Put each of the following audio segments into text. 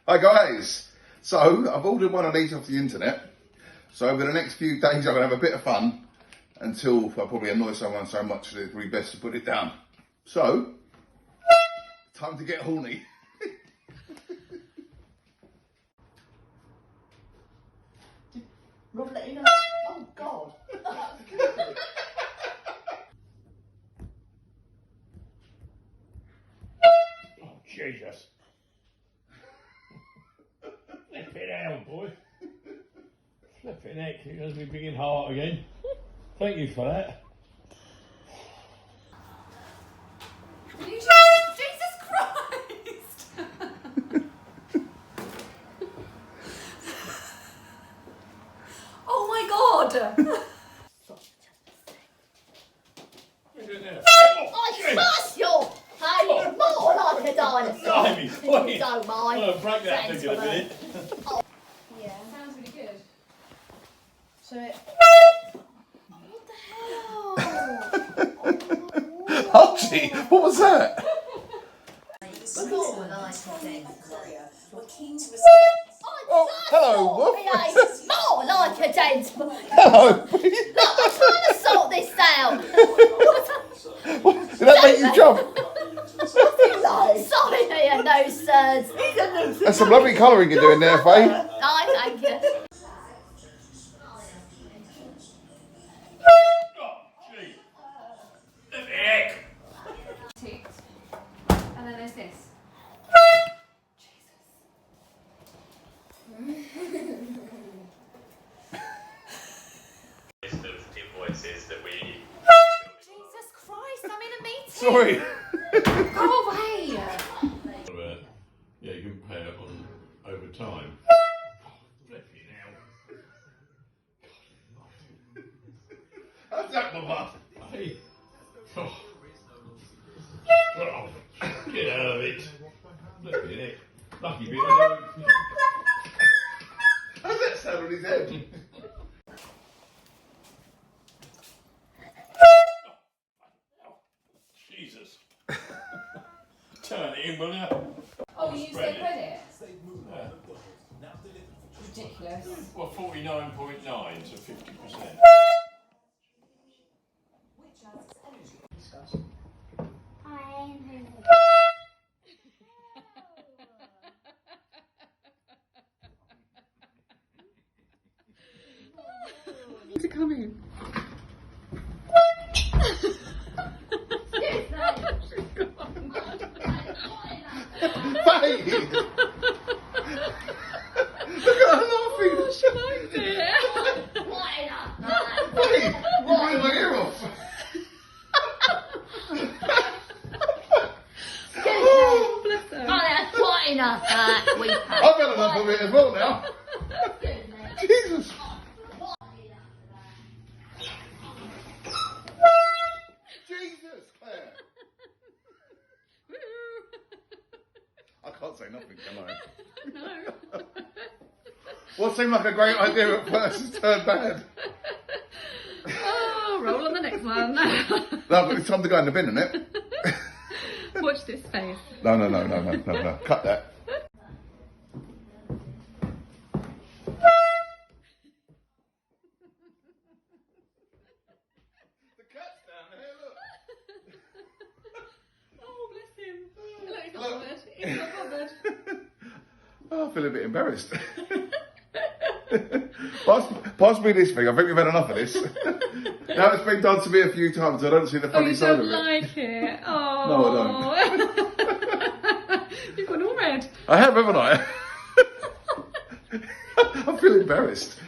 Hi guys, so I've ordered one of these off the internet. So over the next few days I'm going to have a bit of fun until I probably annoy someone so much that it's really best to put it down. So, time to get horny. Rob, let you know. Oh God. Oh, Jesus. Flip it out, boy. Flip it neck, it does me big heart again. Thank you for that. Jesus Christ! Oh my God! What are you doing there? I trust you! Hey, more like a dinosaur. Blimey, If boy. you don't mind. I'll break that Thanks thing in a for that. minute. Yeah, sounds really good. So it... What the hell? Archie, what was that? More like a Oh, hello, Wolf. More like a gentleman. Hello. Look, I'm trying to sort this out. Did that make you jump? Sorry, there, no sirs. That's some lovely colouring you're doing there, Faye. I thank you. Oh, gee. Flip it neck. Ticked. And then there's this. List of invoices that we. Jesus Christ, I'm in a meeting! Sorry. Go away! Yeah, you can pay it on over time. Flip it How's that, Mama? out. Hey. Oh. Oh, get out of it. Flip it neck. Lucky bit. How's that sound on his head? Jesus. Turn it in, will you? Oh, you used their Spread it. credit? Ridiculous. Well, 49.9 to 50%. To come in. Faye! Look at her laughing. Faye, you blew my ear off. I've had enough of it as well now. Jesus. Jesus, Claire. I can't say nothing, can I? No. What seemed like a great idea at first has turned bad. Oh, roll on the next one. No, but it's time to go in the bin, isn't it? Watch this face. No. Cut that. The cat's down there, look. Oh, bless him. Look, he's not Look. bothered. He's not bothered. Oh, I feel a bit embarrassed. pass me this thing. I think we've had enough of this. Now it's been done to me a few times. I don't see the Oh, funny you side don't of it. like it? Oh. No, I don't. You've gone all red. I have, haven't I? I feel embarrassed.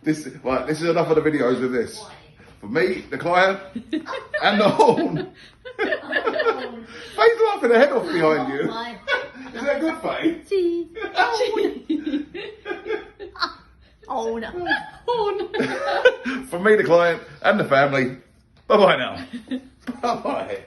This is enough of the videos with this. For me, the client, and the horn. Faye's laughing her head off behind you. Is that good, Faye? Oh no. Horn. For me, the client, and the family. Bye-bye now. Bye-bye.